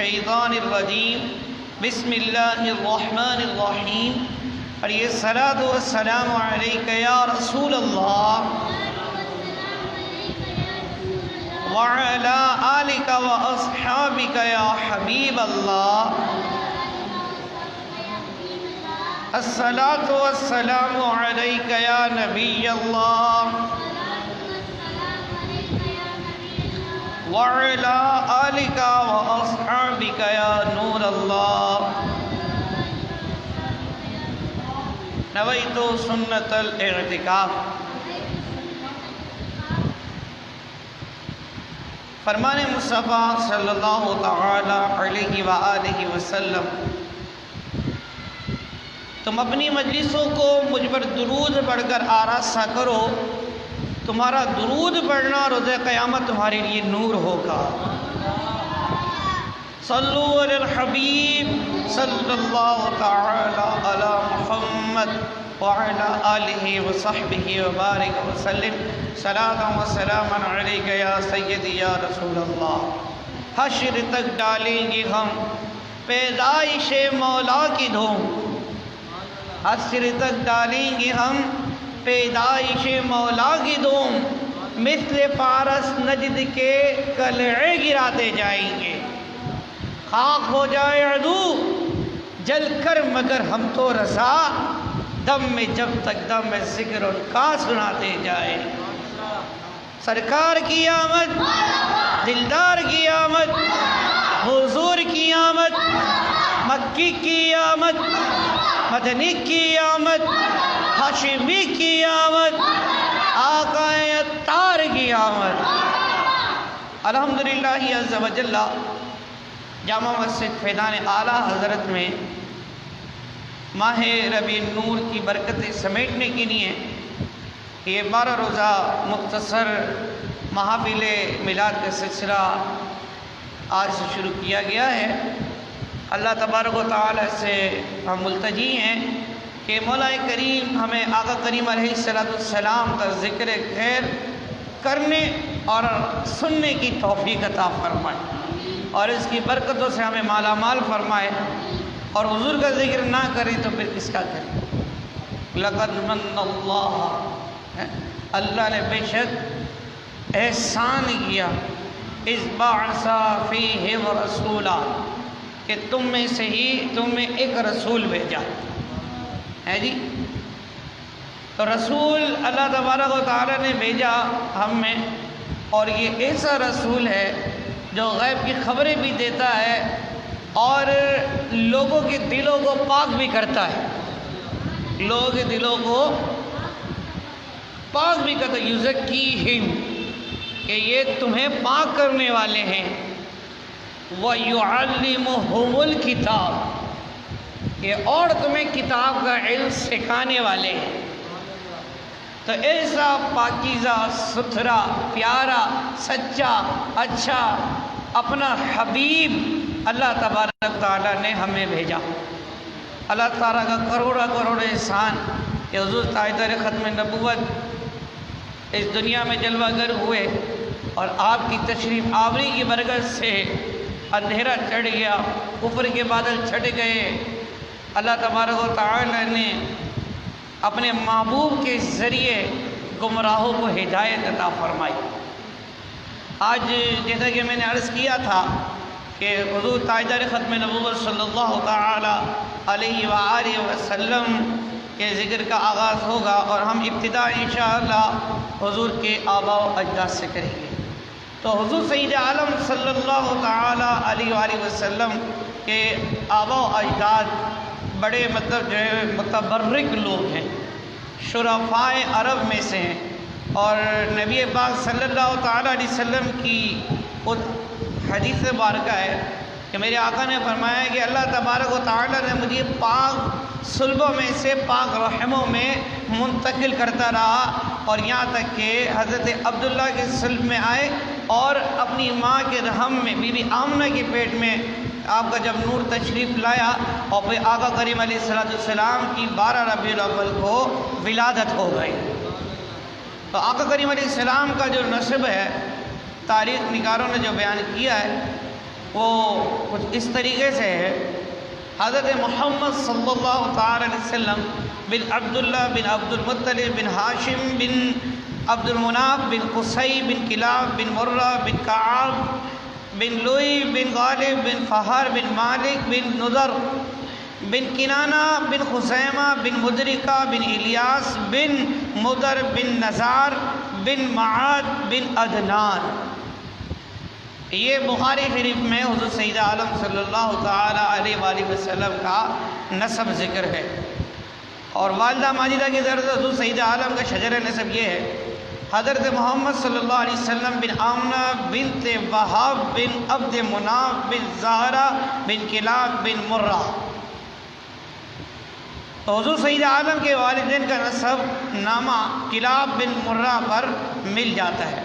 الشیطان الرجیم بسم اللہ الرحمن الرحیم اور یہ صلاۃ والسلام علیک یا رسول اللہ وعلی آلک واصحابک یا حبیب اللہ الصلاۃ والسلام علیک یا نبی اللہ وعلی آلک واصحابک یا نور اللہ نویت سنت الاعتکاف۔ فرمان مصطفیٰ صلی اللہ تعالی علیہ وآلہ وسلم، تم اپنی مجلسوں کو مجھ پر درود پڑھ کر آراستہ کرو، تمہارا درود پڑھنا روز قیامت تمہارے لیے نور ہوگا۔ صلو علی الحبیب صلی اللہ تعالی علی محمد وعلی آلہ وصحبہ وبارک وسلم صلاۃ و سلام علیک یا سیدی یا رسول اللہ۔ حشر تک ڈالیں گے ہم پیدائش مولا کی دھوم، حشر تک ڈالیں گے ہم پیدائش مولا کی دھوم، مثل فارس نجد کے قلعے گراتے جائیں گے، خاک ہو جائے عدو جل کر مگر ہم تو رضا، دم میں جب تک دم میں ذکر ان کا سناتے جائیں۔ سرکار کی آمد، دلدار کی آمد، حضور کی آمد، مکی کی آمد، مدنی کی آمد، ہاشمی کی آمد، آقا اتار کی آمد۔ الحمدللہ عز و جل جامع مسجد فیضان اعلیٰ حضرت میں ماہ ربیع نور کی برکتیں سمیٹنے کے لیے یہ 12 روزہ مختصر محافل میلاد کا سلسلہ آج سے شروع کیا گیا ہے۔ اللہ تبارک و تعالی سے ہم ملتجی ہیں کہ مولا کریم ہمیں آقا کریم علیہ السلام کا ذکر خیر کرنے اور سننے کی توفیق عطا فرمائے اور اس کی برکتوں سے ہمیں مالا مال فرمائے، اور حضور کا ذکر نہ کریں تو پھر کس کا کریں۔ لقد من اللہ نے بے شک احسان کیا، اذ بعث فیہم رسولا، کہ تم میں سے ہی تم میں ایک رسول بھیجا ہے جی۔ تو رسول اللہ تبارک و تعالیٰ نے بھیجا ہم میں، اور یہ ایسا رسول ہے جو غیب کی خبریں بھی دیتا ہے اور لوگوں کے دلوں کو پاک بھی کرتا ہے، لوگوں کے دلوں کو پاک بھی کرتا ہے۔ یزکیہم، کہ یہ تمہیں پاک کرنے والے ہیں، وَيُعَلِّمُهُمُ الْكِتَابَ، کہ اور تمہیں کتاب کا علم سکھانے والے ہیں۔ تو ایسا پاکیزہ، ستھرا، پیارا، سچا، اچھا اپنا حبیب اللہ تبارک تعالیٰ نے ہمیں بھیجا۔ اللہ تعالیٰ کا کروڑا کروڑ احسان کہ حضور تاجدار ختم نبوت اس دنیا میں جلوہ گر ہوئے، اور آپ کی تشریف آوری کی برکت سے اندھیرا چڑھ گیا، کفر کے بادل چھٹ گئے۔ اللہ تبارک و تعالیٰ نے اپنے محبوب کے ذریعے گمراہوں کو ہدایت عطا فرمائی۔ آج جیسا کہ میں نے عرض کیا تھا کہ حضور تاجدار ختم نبوت صلی اللہ تعالی علیہ وآلہ وسلم کے ذکر کا آغاز ہوگا، اور ہم ابتدا انشاءاللہ حضور کے آباء و اجداد سے کریں گے۔ تو حضور سید عالم صلی اللہ تعالی علیہ وآلہ وسلم کے آباء و اجداد بڑے جو ہے متبرک لوگ ہیں، شرفائے عرب میں سے ہیں، اور نبی پاک صلی اللہ تعالی علیہ وسلم کی حدیث مبارکہ ہے کہ میرے آقا نے فرمایا کہ اللہ تبارک و تعالی نے مجھے پاک صلبوں میں سے پاک رحموں میں منتقل کرتا رہا، اور یہاں تک کہ حضرت عبداللہ کے صلب میں آئے اور اپنی ماں کے رحم میں بی بی آمنہ کے پیٹ میں آپ کا جب نور تشریف لایا، اور پھر آقا کریم علیہ السلام کی 12 ربیع الاول کو ولادت ہو گئی۔ تو آقا کریم علیہ السلام کا جو نسب ہے، تاریخ نگاروں نے جو بیان کیا ہے وہ کچھ اس طریقے سے ہے: حضرت محمد صلی اللہ تعالی علیہ وسلم بن عبداللہ بن عبد المطلب بن ہاشم بن عبد المناف بن قصی بن کلاب بن مرہ بن کعب بن لوئی بن غالب بن فہر بن مالک بن نضر بن کنانہ بن خزیمہ بن مدرکہ بن الیاس بن مدر بن نزار بن معاد بن عدنان. یہ بخاری شریف میں حضور سید عالم صلی اللہ تعالی علیہ وآلہ وسلم کا نسب ذکر ہے. اور والدہ ماجدہ کی طرف سے حضور سید عالم کا شجر نسب یہ ہے: حضرت محمد صلی اللہ علیہ وسلم بن آمنہ بنت وہاب بن عبد مناف بن زہرہ بن کلاب بن مرہ. تو حضور سید عالم کے والدین کا نسب نامہ کلاب بن مرہ پر مل جاتا ہے،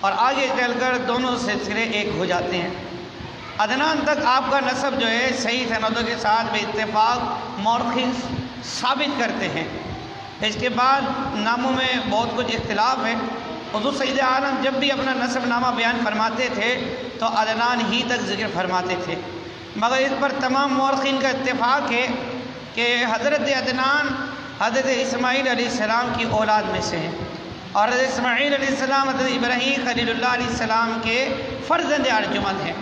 اور آگے چل کر دونوں سلسلے ایک ہو جاتے ہیں. عدنان تک آپ کا نسب جو ہے صحیح سندوں کے ساتھ بے اتفاق مورخین ثابت کرتے ہیں. اس کے بعد ناموں میں بہت کچھ اختلاف ہے. حضور سید عالم جب بھی اپنا نسب نامہ بیان فرماتے تھے تو عدنان ہی تک ذکر فرماتے تھے، مگر اس پر تمام مورخین کا اتفاق ہے کہ حضرت عدنان حضرت اسماعیل علیہ السلام کی اولاد میں سے ہیں، اور حضرت اسماعیل علیہ السلام حضرت ابراہیم خلیل اللہ علیہ السلام کے فرزند ارجمند ہیں.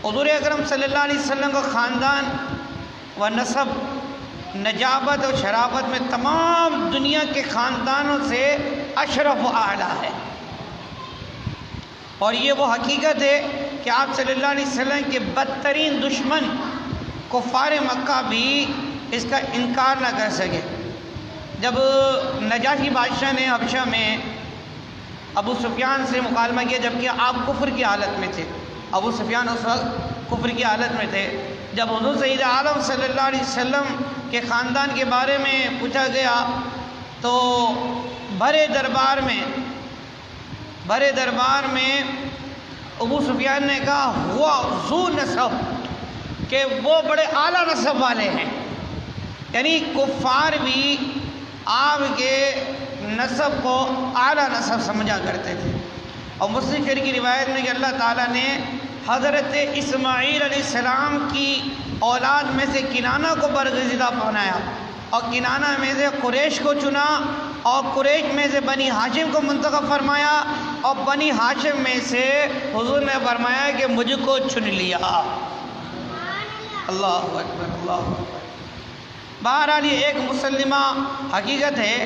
حضور اکرم صلی اللہ علیہ وسلم کا خاندان و نسب نجابت اور شرافت میں تمام دنیا کے خاندانوں سے اشرف و اعلیٰ ہے. اور یہ وہ حقیقت ہے کہ آپ صلی اللہ علیہ وسلم کے بدترین دشمن کفار مکہ بھی اس کا انکار نہ کر سکے. جب نجاشی بادشاہ نے حبشہ میں ابو سفیان سے مکالمہ کیا جبکہ آپ کفر کی حالت میں تھے، ابو سفیان اس وقت کفر کی حالت میں تھے، جب حضور سید عالم صلی اللہ علیہ وسلم کے خاندان کے بارے میں پوچھا گیا تو بھرے دربار میں ابو سفیان نے کہا ہوا ذو نسب، کہ وہ بڑے اعلیٰ نسب والے ہیں. یعنی کفار بھی آپ کے نسب کو اعلیٰ نسب سمجھا کرتے تھے. اور مسلم شریف کی روایت میں کہ اللہ تعالیٰ نے حضرت اسماعیل علیہ السلام کی اولاد میں سے کنانہ کو برگزیدہ بنایا، اور کنانہ میں سے قریش کو چنا، اور قریش میں سے بنی ہاشم کو منتخب فرمایا، اور بنی ہاشم میں سے حضور نے فرمایا کہ مجھ کو چن لیا. اللہ اکبر اللہ اکبر. بہرحال یہ ایک مسلمہ حقیقت ہے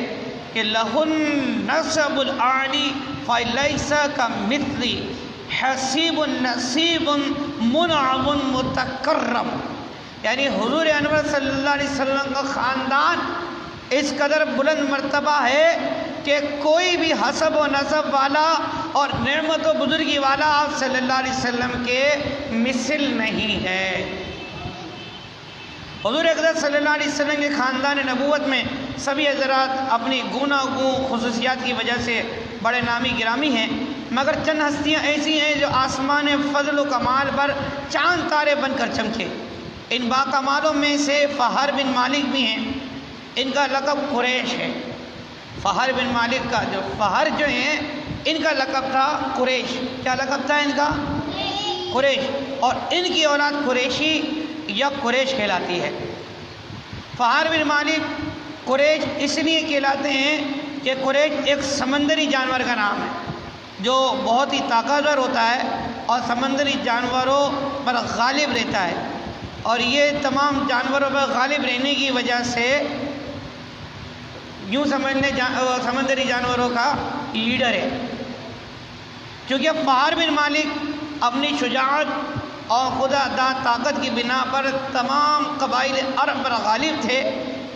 کہ لہن نسب العالی فلیس کمثلی حسیب نصیب منعم متکرم. یعنی حضور انور صلی اللہ علیہ وسلم کا خاندان اس قدر بلند مرتبہ ہے کہ کوئی بھی حسب و نسب والا اور نعمت و بزرگی والا آپ صلی اللہ علیہ وسلم کے مثل نہیں ہے. حضور اقدس صلی اللہ علیہ وسلم کے خاندان نبوت میں سبھی حضرات اپنی گوناگون خصوصیات کی وجہ سے بڑے نامی گرامی ہیں، مگر چند ہستیاں ایسی ہیں جو آسمان فضل و کمال پر چاند تارے بن کر چمکے. ان باکمالوں میں سے فہر بن مالک بھی ہیں. ان کا لقب قریش ہے. فہر بن مالک کا فہر جو ہیں ان کا لقب تھا قریش. کیا لقب تھا ان کا؟ قریش. اور ان کی اولاد قریشی یا قریش کہلاتی ہے. فہر بن مالک قریش اس لیے کہلاتے ہیں کہ قریش ایک سمندری جانور کا نام ہے جو بہت ہی طاقتور ہوتا ہے اور سمندری جانوروں پر غالب رہتا ہے، اور یہ تمام جانوروں پر غالب رہنے کی وجہ سے یوں سمجھ لیں سمندری جانوروں کا لیڈر ہے. چونکہ فہر بن مالک اپنی شجاعت اور خدا داد طاقت کی بنا پر تمام قبائل عرب پر غالب تھے،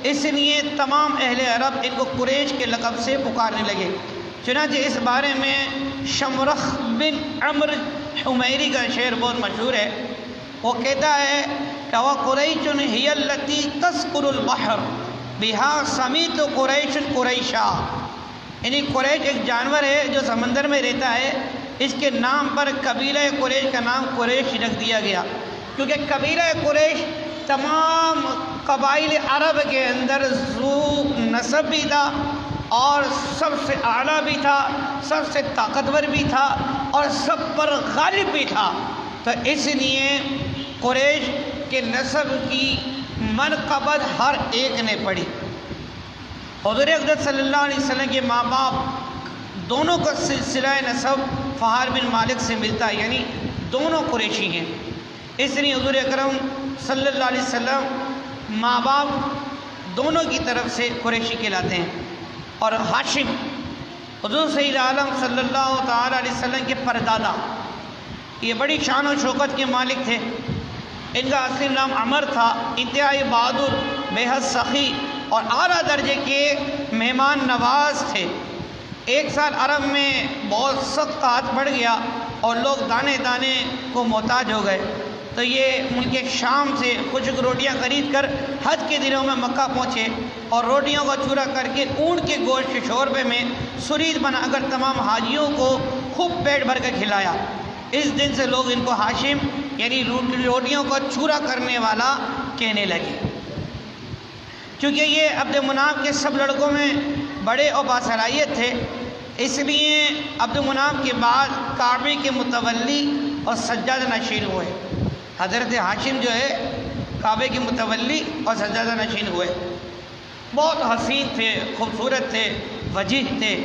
اس لیے تمام اہل عرب ان کو قریش کے لقب سے پکارنے لگے. چنانچہ اس بارے میں شمرخ بن عمرو حمیری کا شعر بہت مشہور ہے. وہ کہتا ہے کہ وَقُرَيْشٌ هِيَ الَّتِي تَسْكُرُ الْبَحْرَ بِهَا سَمِيتُ قُرَيْشٌ قُرَيْشًا. یعنی قریش ایک جانور ہے جو سمندر میں رہتا ہے، اس کے نام پر قبیلہ قریش کا نام قریش رکھ دیا گیا، کیونکہ قبیلہ قریش تمام قبائل عرب کے اندر ذو نسب بھی تھا اور سب سے اعلیٰ بھی تھا، سب سے طاقتور بھی تھا اور سب پر غالب بھی تھا. تو اس لیے قریش کے نسب کی منقبت ہر ایک نے پڑھی۔ حضور اقدس صلی اللہ علیہ وسلم کے ماں باپ دونوں کا سلسلہ نسب فہار بن مالک سے ملتا ہے، یعنی دونوں قریشی ہیں۔ اس لیے حضور اکرم صلی اللہ علیہ وسلم ماں باپ دونوں کی طرف سے قریشی کہلاتے ہیں۔ اور ہاشم حضور سید عالم صلی اللہ تعالیٰ علیہ وسلم کے پردادا، یہ بڑی شان و شوکت کے مالک تھے۔ ان کا اصلی نام عمر تھا، انتہائی بہادر، بے حد سخی اور اعلیٰ درجے کے مہمان نواز تھے۔ ایک سال عرب میں بہت سخت قحط پڑ گیا اور لوگ دانے دانے کو محتاج ہو گئے، تو یہ ملک شام سے خشک روٹیاں خرید کر حج کے دنوں میں مکہ پہنچے اور روٹیوں کا چورا کر کے اونٹ کے گوشت کے شوربے میں سرید بنا کر تمام حاجیوں کو خوب پیٹ بھر کر کھلایا۔ اس دن سے لوگ ان کو ہاشم یعنی روٹیوں کا چورا کرنے والا کہنے لگے، کیونکہ یہ عبد مناف کے سب لڑکوں میں بڑے اور باصلاحیت تھے۔ اس لیے عبد مناف کے بعد کعبے کے متولی اور سجادہ نشین ہوئے۔ حضرت ہاشم جو ہے کعبے کے متولی اور سجادہ نشین ہوئے۔ بہت حسین تھے، خوبصورت تھے، وجیح تھے۔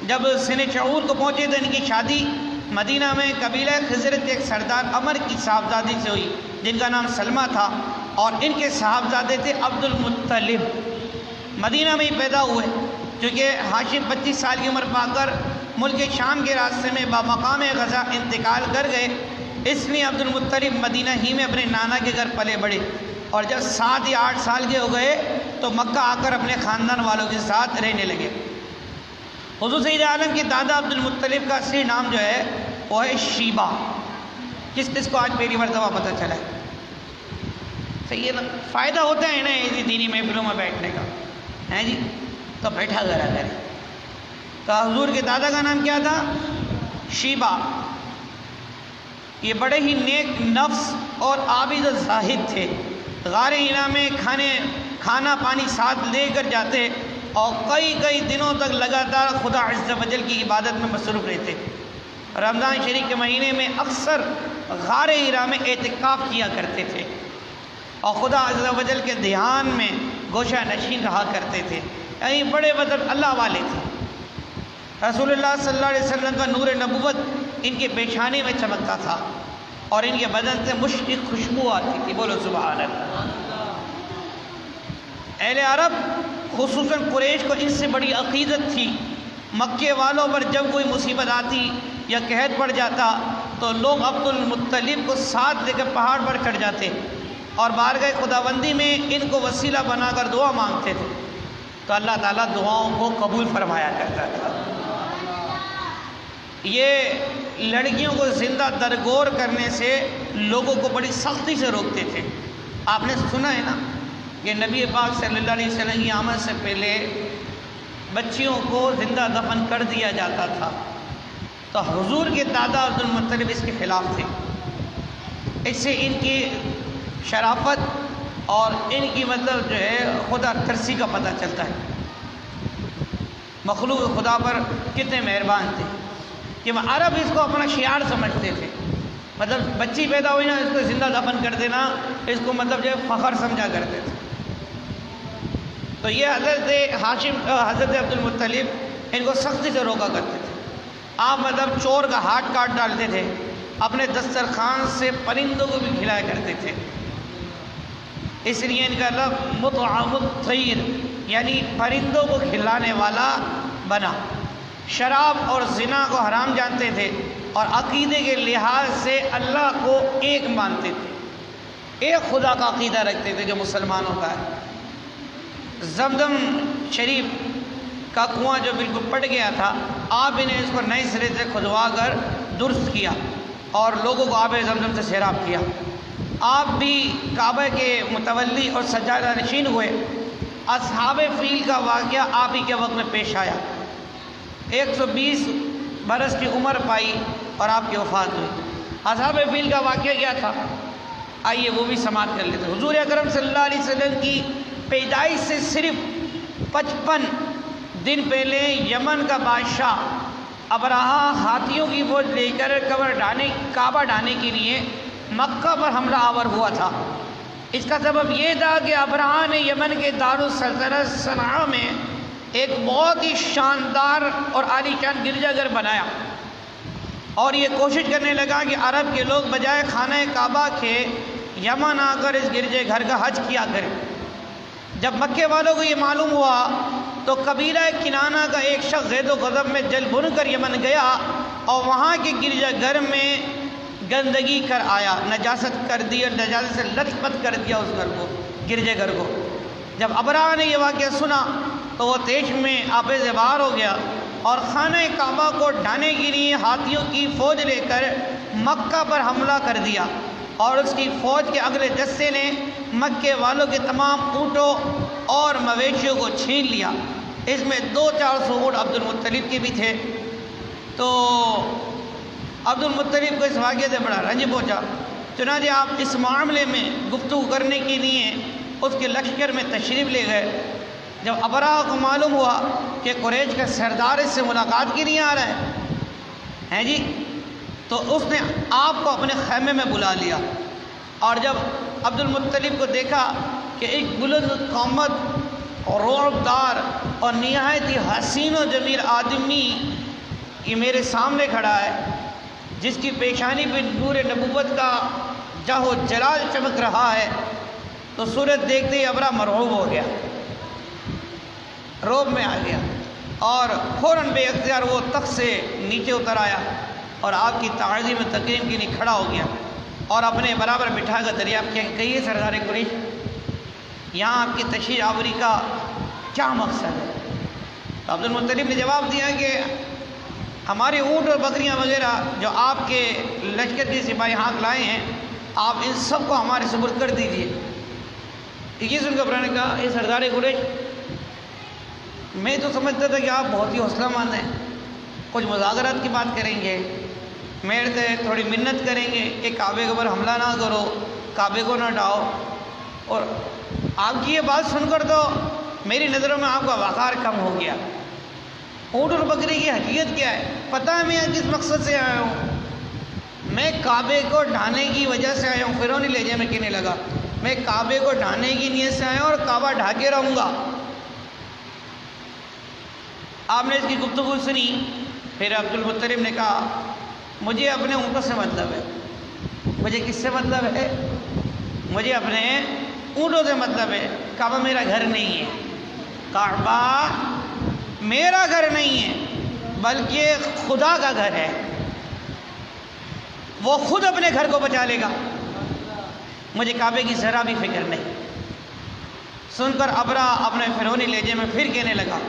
جب سن شعور کو پہنچے تو ان کی شادی مدینہ میں قبیلہ خزرج کے ایک سردار عمر کی صاحبزادی سے ہوئی، جن کا نام سلمہ تھا، اور ان کے صاحبزادے تھے عبد المطلب۔ مدینہ میں ہی پیدا ہوئے، کیونکہ ہاشم 25 سال کی عمر پا کر ملک شام کے راستے میں بمقام غزہ انتقال کر گئے۔ اس لیے عبد المطلب مدینہ ہی میں اپنے نانا کے گھر پلے بڑھے، اور جب 7 یا 8 سال کے ہو گئے تو مکہ آ کر اپنے خاندان والوں کے ساتھ رہنے لگے۔ حضور سید عالم کے دادا عبد المطلب کا اصلی نام جو ہے وہ ہے شیبہ۔ کس کس کو آج پہلی مرتبہ پتہ چلا ہے؟ صحیح ہے نا، فائدہ ہوتا ہے نا ایسی دینی محفلوں میں بیٹھنے کا، ہے جی، تو بیٹھا کرا کرے۔ تو حضور کے دادا کا نام کیا تھا؟ شیبہ۔ یہ بڑے ہی نیک نفس اور عابد و زاہد تھے۔ غار حرا میں کھانا پانی ساتھ لے کر جاتے اور کئی دنوں تک لگاتار خدا عز و جل کی عبادت میں مصروف رہتے۔ رمضان شریف کے مہینے میں اکثر غار حرا میں اعتکاف کیا کرتے تھے اور خدا عز و جل کے دھیان میں گوشہ نشین رہا کرتے تھے، یعنی بڑے مطلب اللہ والے تھے۔ رسول اللہ صلی اللہ علیہ وسلم کا نور نبوت ان کے پیشانے میں چمکتا تھا اور ان کے بدن سے مشک خوشبو آتی تھی۔ بولو سبحان اللہ۔ اہل عرب خصوصاً قریش کو ان سے بڑی عقیدت تھی۔ مکے والوں پر جب کوئی مصیبت آتی یا قحط پڑ جاتا تو لوگ عبد المطلب کو ساتھ لے کر پہاڑ پر چڑھ جاتے اور بارگاہ خداوندی میں ان کو وسیلہ بنا کر دعا مانگتے تھے، تو اللہ تعالیٰ دعاؤں کو قبول فرمایا کرتا تھا۔ یہ لڑکیوں کو زندہ درگور کرنے سے لوگوں کو بڑی سختی سے روکتے تھے۔ آپ نے سنا ہے نا کہ نبی پاک صلی اللہ علیہ وسلم کی آمد سے پہلے بچیوں کو زندہ دفن کر دیا جاتا تھا، تو حضور کے دادا عبد المطلب اس کے خلاف تھے۔ اس سے ان کی شرافت اور ان کی مطلب جو ہے خدا ترسی کا پتہ چلتا ہے، مخلوق خدا پر کتنے مہربان تھے کہ وہ عرب اس کو اپنا شعار سمجھتے تھے۔ مطلب بچی پیدا ہوئی نا، اس کو زندہ دفن کر دینا، اس کو مطلب جو ہے فخر سمجھا کرتے تھے۔ تو یہ حضرت عبد المطلب ان کو سختی سے روکا کرتے تھے۔ آپ مطلب چور کا ہاتھ کاٹ ڈالتے تھے، اپنے دسترخوان سے پرندوں کو بھی کھلایا کرتے تھے۔ اس لیے ان کا لفظ مطعم الطیر یعنی پرندوں کو کھلانے والا بنا۔ شراب اور زنا کو حرام جانتے تھے اور عقیدے کے لحاظ سے اللہ کو ایک مانتے تھے، ایک خدا کا عقیدہ رکھتے تھے جو مسلمانوں کا ہے۔ زمزم شریف کا کنواں جو بالکل پٹ گیا تھا، آپ نے اس کو نئے سرے سے کھدوا کر درست کیا اور لوگوں کو آب زمزم سے سیراب کیا۔ آپ بھی کعبہ کے متولی اور سجادہ نشین ہوئے۔ اصحاب فیل کا واقعہ آپ ہی کے وقت میں پیش آیا۔ 120 برس کی عمر پائی اور آپ کی وفات ہوئی۔ اصحاب فیل کا واقعہ کیا تھا؟ آئیے وہ بھی سماعت کر لیتے۔ حضور اکرم صلی اللہ علیہ وسلم کی پیدائش سے صرف 55 دن پہلے یمن کا بادشاہ ابرہہ ہاتھیوں کی فوج لے کر کعبہ ڈھانے کے لیے مکہ پر حملہ آور ہوا تھا۔ اس کا سبب یہ تھا کہ ابرہہ نے یمن کے دارالسلطنت صنعاء میں ایک بہت ہی شاندار اور عالی شان گرجا گھر بنایا، اور یہ کوشش کرنے لگا کہ عرب کے لوگ بجائے خانہ کعبہ کے یمن آ کر اس گرجے گھر کا حج کیا کریں۔ جب مکے والوں کو یہ معلوم ہوا تو قبیلہ کنانہ کا ایک شخص زید و غضب میں جل بھن کر یمن گیا اور وہاں کے گرجا گھر میں گندگی کر آیا، نجاست کر دی اور نجاست سے لت پت کر دیا اس گھر کو، گرجے گھر کو۔ جب ابرہہ نے یہ واقعہ سنا تو وہ تیش میں آب زبار ہو گیا اور خانہ کعبہ کو ڈھانے کے لیے ہاتھیوں کی فوج لے کر مکہ پر حملہ کر دیا، اور اس کی فوج کے اگلے دستے نے مکے والوں کے تمام اونٹوں اور مویشیوں کو چھین لیا۔ اس میں 200-400 اونٹ عبد المطلب کے بھی تھے۔ تو عبد المطلب کو اس واقعے سے بڑا رنج پہنچا، چنانچہ آپ اس معاملے میں گفتگو کرنے کے لیے اس کے لشکر میں تشریف لے گئے۔ جب ابرہہ کو معلوم ہوا کہ قریش کا سردار اس سے ملاقات کے لیے آ رہا ہے جی، تو اس نے آپ کو اپنے خیمے میں بلا لیا، اور جب عبد المطلب کو دیکھا کہ ایک بلند قامت اور رعبدار اور نہایت ہی حسین و جمیل آدمی یہ میرے سامنے کھڑا ہے، جس کی پیشانی پہ نور نبوت کا جاہ و جلال چمک رہا ہے، تو صورت دیکھتے ہی ابرہہ مرعوب ہو گیا، روب میں آ گیا، اور فوراً بے اختیار وہ تخت سے نیچے اتر آیا اور آپ کی تعظیم و تکریم کے لیے کھڑا ہو گیا، اور اپنے برابر بٹھا کر دریافت کیا کہ کہیے سردار قریش، یہاں آپ کی تشریف آوری کا کیا مقصد ہے؟ تو عبد المطلب نے جواب دیا کہ ہمارے اونٹ اور بکریاں وغیرہ جو آپ کے لشکر کے سپاہی ہاتھ لائے ہیں، آپ ان سب کو ہمارے سپرد کر دیجیے۔ یہ سن کر ابرہہ نے کہا اے سردار قریش، میں تو سمجھتا تھا کہ آپ بہت ہی حوصلہ مند ہیں، کچھ مذاکرات کی بات کریں گے، میرے سے تھوڑی منت کریں گے کہ کعبے کے اوپر حملہ نہ کرو، کعبے کو نہ ڈھاؤ، اور آپ کی یہ بات سن کر تو میری نظروں میں آپ کا وقار کم ہو گیا۔ اونٹ اور بکری کی حقیقت کیا ہے؟ پتہ ہے میں کس مقصد سے آیا ہوں؟ میں کعبے کو ڈھانے کی وجہ سے آیا ہوں۔ فرعون لہجے میں کہنے لگا، میں کعبے کو ڈھانے کی نیت سے آیا ہوں اور کعبہ ڈھا کے رہوں گا۔ آپ نے اس کی گفتگو سنی، پھر عبد المطلب نے کہا مجھے اپنے اونٹوں سے مطلب ہے۔ مجھے کس سے مطلب ہے؟ مجھے اپنے اونٹوں سے مطلب ہے، کعبہ میرا گھر نہیں ہے، کعبہ میرا گھر نہیں ہے بلکہ خدا کا گھر ہے، وہ خود اپنے گھر کو بچا لے گا، مجھے کعبے کی ذرا بھی فکر نہیں۔ سن کر ابرہہ اپنے فرعونی لہجے میں پھر کہنے لگا،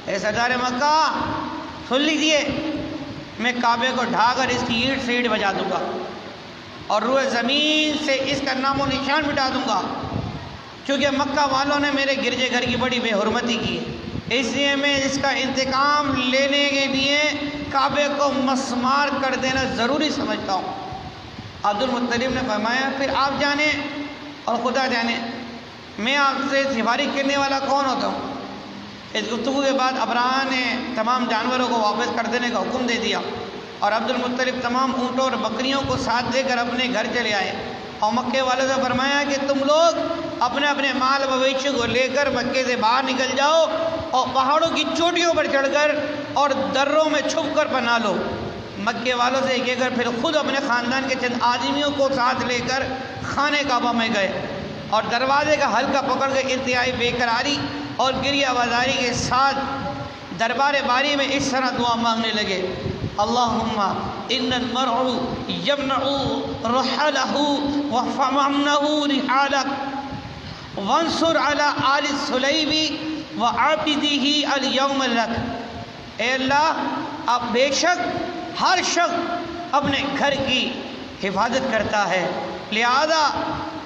اے سردار مکہ سن لیجئے، میں کعبے کو ڈھا کر اس کی اینٹ سے اینٹ بجا دوں گا اور روئے زمین سے اس کا نام و نشان مٹا دوں گا، کیونکہ مکہ والوں نے میرے گرجے گھر کی بڑی بے حرمتی کی ہے، اس لیے میں اس کا انتقام لینے کے لیے کعبے کو مسمار کر دینا ضروری سمجھتا ہوں۔ عبد المطلب نے فرمایا پھر آپ جانیں اور خدا جانے میں آپ سے سفارش کرنے والا کون ہوتا ہوں۔ اس گفتگو کے بعد ابرہہ نے تمام جانوروں کو واپس کر دینے کا حکم دے دیا، اور عبد المطلب تمام اونٹوں اور بکریوں کو ساتھ لے کر اپنے گھر چلے آئے، اور مکے والوں سے فرمایا کہ تم لوگ اپنے اپنے مال مویشی کو لے کر مکے سے باہر نکل جاؤ اور پہاڑوں کی چوٹیوں پر چڑھ کر اور دروں میں چھپ کر پناہ لو۔ مکے والوں سے کہہ کر پھر خود اپنے خاندان کے چند آدمیوں کو ساتھ لے کر خانہ کعبہ میں گئے، اور دروازے کا حلقہ پکڑ کر انتہائی بے قراری اور گریہ بازاری کے ساتھ دربار باری میں اس طرح دعا مانگنے لگے، اللہم ان المرء یمنع رحلہ وفمنہ رحالک وانصر علی آل سلیب وعابدہ اليوم لک۔ اے اللہ، اب بے شک ہر شخص اپنے گھر کی حفاظت کرتا ہے، لہذا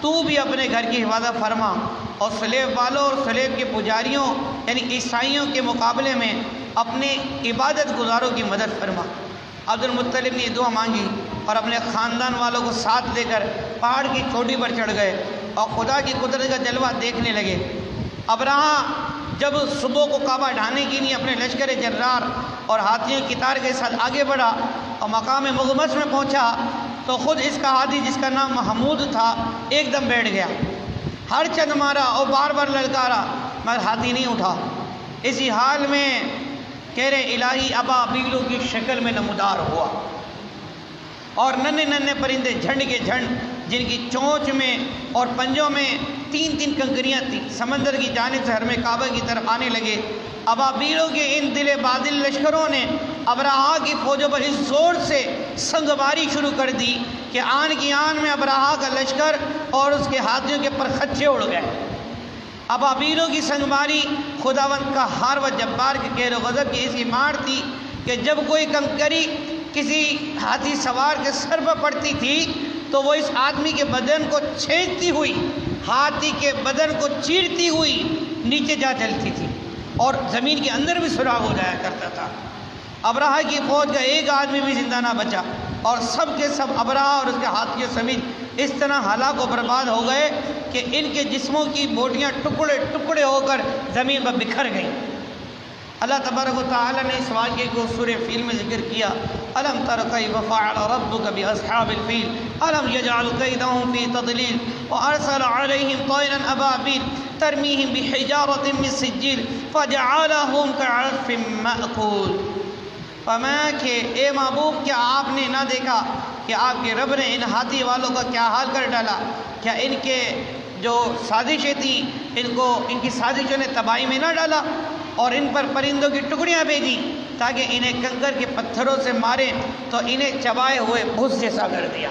تو بھی اپنے گھر کی حفاظت فرما، اور سلیب والوں اور سلیب کے پجاریوں یعنی عیسائیوں کے مقابلے میں اپنے عبادت گزاروں کی مدد فرما۔ عبد المطلب نے یہ دعا مانگی اور اپنے خاندان والوں کو ساتھ لے کر پہاڑ کی چوٹی پر چڑھ گئے اور خدا کی قدرت کا جلوہ دیکھنے لگے۔ ابرہہ جب صبح کو کعبہ ڈھانے کے لیے اپنے لشکر جرار اور ہاتھیوں کی قطار کے ساتھ آگے بڑھا اور مقام مغمس میں پہنچا تو خود اس کا ہاتھی جس کا نام محمود تھا ایک دم بیٹھ گیا، ہر چند مارا اور بار بار للکارا مگر ہاتھی نہیں اٹھا۔ اسی حال میں کہہ رہے الہی ابابیلوں کی شکل میں نمودار ہوا اور ننھے ننھے پرندے جھنڈ کے جھنڈ جن کی چونچ میں اور پنجوں میں تین تین کنکریاں تھیں سمندر کی جانب سے حرم کعبہ کی طرف آنے لگے۔ ابابیلوں کے ان دل بادل لشکروں نے ابرہا کی فوجوں پر اس زور سے سنگباری شروع کر دی کہ آن کی آن میں ابرہا کا لشکر اور اس کے ہاتھیوں کے پرخچے اڑ گئے۔ ابابیلوں کی سنگباری خداوند کا ہار و جبار کے قہر و غضب کی ایسی مار تھی کہ جب کوئی کنکری کسی ہاتھی سوار کے سر پر پڑتی تھی تو وہ اس آدمی کے بدن کو چھیدتی ہوئی، ہاتھی کے بدن کو چیرتی ہوئی نیچے جا چلتی تھی اور زمین کے اندر بھی سراغ ہو جایا کرتا تھا۔ ابرہا کی فوج کا ایک آدمی بھی زندہ نہ بچا اور سب کے سب ابرہا اور اس کے ہاتھیوں سمیت اس طرح ہلاک و برباد ہو گئے کہ ان کے جسموں کی بوٹیاں ٹکڑے ٹکڑے ہو کر زمین پر بکھر گئیں۔ اللہ تبارک و تعالی نے اس واقعے کو سورہ فیل میں ذکر کیا، الم تر کیف فعل ربک باصحاب الفیل الم یجعل کیدہم فی تضلیل وارسل علیہم طیرا ابابیل ترمیہم بحجارۃ من سجیل فجعلہم کعصف مأکول۔ فرمایا کہ اے محبوب کیا آپ نے نہ دیکھا کہ آپ کے رب نے ان ہاتھی والوں کا کیا حال کر ڈالا؟ کیا ان کے جو سازشیں تھیں ان کی سازشوں نے تباہی میں نہ ڈالا اور ان پر پرندوں کی ٹکڑیاں بھیجی تاکہ انہیں کنکر کے پتھروں سے ماریں تو انہیں چبائے ہوئے بھوس جیسا کر دیا۔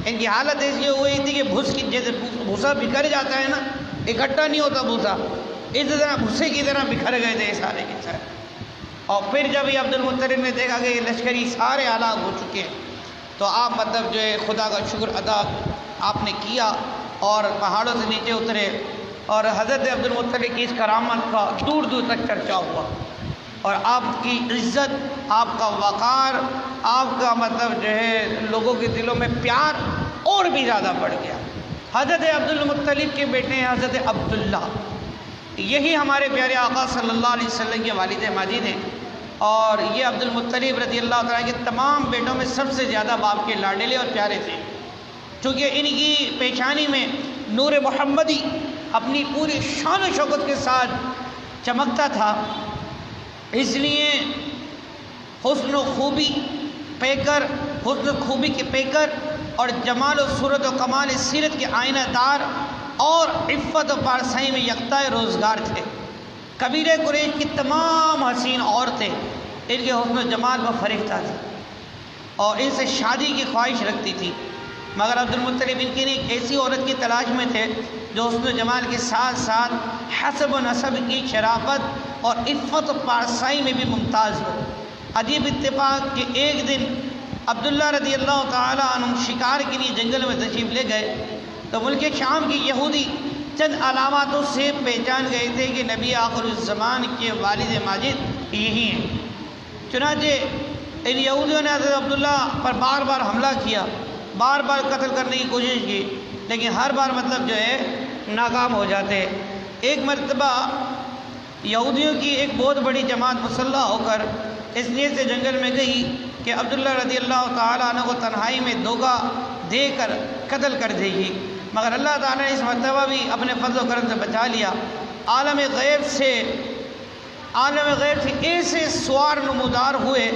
ان کی حالت ایسی ہوئی تھی کہ بھوس کی جیسے بھوسا بکھر جاتا ہے نا، اکٹھا نہیں ہوتا بھوسا، اس طرح بھوسے کی طرح بکھر گئے تھے سارے کے سارے۔ اور پھر جب یہ عبد المطلب نے دیکھا کہ یہ لشکری سارے ہلاک ہو چکے ہیں تو آپ مطلب جو ہے خدا کا شکر ادا آپ نے کیا اور پہاڑوں سے نیچے اترے اور حضرت عبد المطلب کی اس کرامت کا دور دور تک چرچا ہوا اور آپ کی عزت، آپ کا وقار، آپ کا مطلب جو ہے لوگوں کے دلوں میں پیار اور بھی زیادہ بڑھ گیا۔ حضرت عبد المطلب کے بیٹے ہیں حضرت عبداللہ، یہی ہمارے پیارے آقا صلی اللہ علیہ وسلم کے والد ماجد ہیں اور یہ عبد المطلب رضی اللہ تعالیٰ کے تمام بیٹوں میں سب سے زیادہ باپ کے لاڈلے اور پیارے تھے، چونکہ ان کی پیشانی میں نور محمدی اپنی پوری شان و شوکت کے ساتھ چمکتا تھا، اس لیے حسن و خوبی پیکر، حسن و خوبی کے پیکر اور جمال و صورت و کمال سیرت کے آئینہ دار اور عفت و پارسائی میں یکتا روزگار تھے۔ قبیلہ قریش کی تمام حسین عورتیں ان کے حسن و جمال پر فریفتہ تھی اور ان سے شادی کی خواہش رکھتی تھی، مگر عبد المطلب ان کی ایک ایسی عورت کی تلاش میں تھے جو حسن و جمال کے ساتھ ساتھ حسب و نسب کی شرافت اور عفت و پارسائی میں بھی ممتاز ہو۔ عجیب اتفاق کہ ایک دن عبداللہ رضی اللہ تعالیٰ عنہ شکار کے لیے جنگل میں تشریف لے گئے تو ملک شام کی یہودی چند علاماتوں سے پہچان گئے تھے کہ نبی آخر الزمان کے والد ماجد یہی ہیں۔ چنانچہ ان یہودیوں نے حضرت عبداللہ پر بار بار حملہ کیا، بار بار قتل کرنے کی کوشش کی، لیکن ہر بار مطلب جو ہے ناکام ہو جاتے۔ ایک مرتبہ یہودیوں کی ایک بہت بڑی جماعت مسلح ہو کر اس نیت سے جنگل میں گئی کہ عبداللہ رضی اللہ تعالیٰ عنہ کو تنہائی میں دھوکہ دے کر قتل کر دے گی، مگر اللہ تعالیٰ نے اس مرتبہ بھی اپنے فضل و کرم سے بچا لیا۔ عالم غیب سے ایسے سوار نمودار ہوئے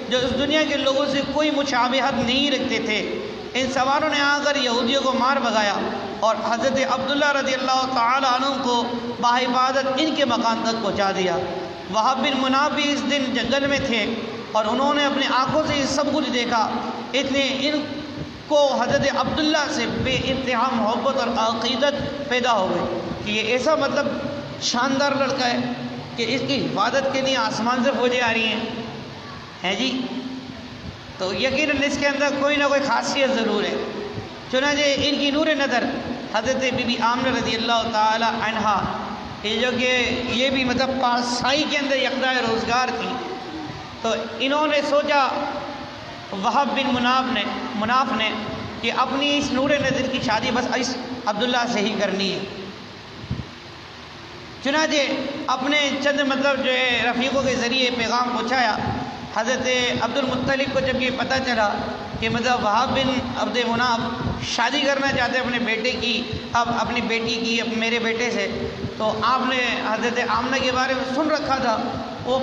جو اس دنیا کے لوگوں سے کوئی مشابہت نہیں رکھتے تھے، ان سواروں نے آ کر یہودیوں کو مار بھگایا اور حضرت عبداللہ رضی اللہ تعالیٰ عنہ کو بحفاظت ان کے مکان تک پہنچا دیا۔ وہب بن مناف بھی اس دن جنگل میں تھے اور انہوں نے اپنی آنکھوں سے یہ سب کچھ دیکھا، اتنے ان کو حضرت عبداللہ سے بے انتہا محبت اور عقیدت پیدا ہو گئی کہ یہ ایسا مطلب شاندار لڑکا ہے کہ اس کی حفاظت کے لیے آسمان سے فوجیں آ رہی ہیں جی، تو یقیناً اس کے اندر کوئی نہ کوئی خاصیت ضرور ہے۔ چنانچہ ان کی نور نظر حضرت بی بی آمنہ رضی اللہ تعالی عنہا، یہ جو کہ یہ بھی مطلب پارسائی کے اندر یکتا روزگار تھی، تو انہوں نے سوچا وہب بن مناف نے کہ اپنی اس نور نظر کی شادی بس اس عبداللہ سے ہی کرنی ہے۔ چنانچہ اپنے چند مطلب جو ہے رفیقوں کے ذریعے پیغام پہنچایا. حضرت عبد المطلب کو جب یہ پتہ چلا کہ مطلب وہاب بن عبد مناف شادی کرنا چاہتے اپنے بیٹے کی، اب اپنی بیٹی کی میرے بیٹے سے، تو آپ نے حضرت آمنہ کے بارے میں سن رکھا تھا. وہ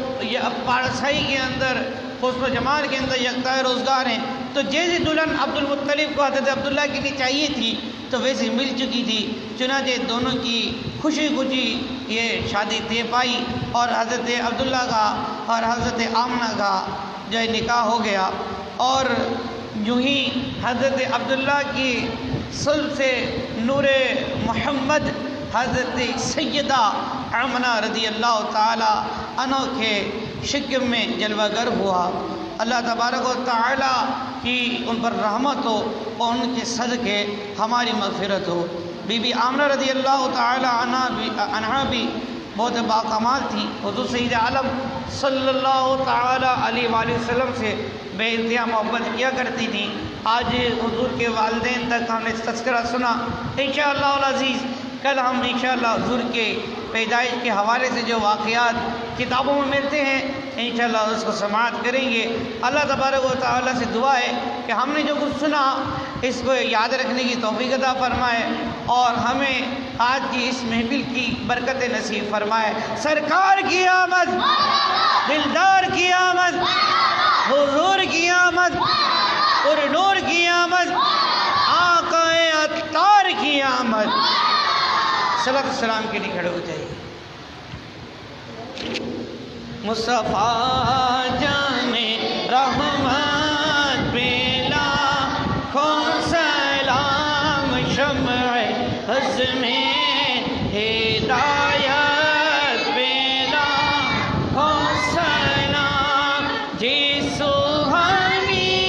پارسائی کے اندر، حسن و جمال کے اندر یکتا روزگار ہیں. تو جیسے دلہن عبد المطلب کو حضرت عبداللہ کے لیے چاہیے تھی تو ویسے مل چکی تھی. چنانچہ دونوں کی خوشی خوشی یہ شادی طے پائی اور حضرت عبداللہ کا اور حضرت آمنہ کا جو ہے نکاح ہو گیا. اور یوں ہی حضرت عبداللہ کی صلب سے نور محمد حضرت سیدہ آمنہ رضی اللہ تعالی عنہ کے شکم میں جلوہ گر ہوا. اللہ تبارک و تعالی کی ان پر رحمت ہو اور ان کے صدقے ہماری مغفرت ہو. بی بی آمنہ رضی اللہ تعالی عنہ بھی بہت باکمال تھی. حضور سید عالم صلی اللہ تعالی علیہ وآلہ وسلم سے بے انتہا محبت کیا کرتی تھی. آج حضور کے والدین تک ہم نے تذکرہ سنا. انشاءاللہ العزیز کل ہم انشاءاللہ حضور کے پیدائش کے حوالے سے جو واقعات کتابوں میں ملتے ہیں انشاءاللہ اس کو سماعت کریں گے. اللہ تبارک و تعالیٰ سے دعا ہے کہ ہم نے جو کچھ سنا اس کو یاد رکھنے کی توفیق عطا فرمائے اور ہمیں آج کی اس محفل کی برکت نصیب فرمائے. سرکار کی آمد، دلدار کی آمد، حضور کی آمد، اور نور کی آمد، آقا عطار کی آمد. صلاۃ السلام کے لیے کھڑے ہو جائیے. مصطفیٰ جان رحمت پہ لاکھوں سلام، شمع عزم ہدایت پہ لاکھوں سلام. جی سہانی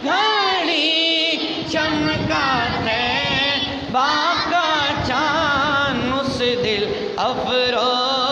گھڑی چمکا طیبہ کا چاند، اس دل افروز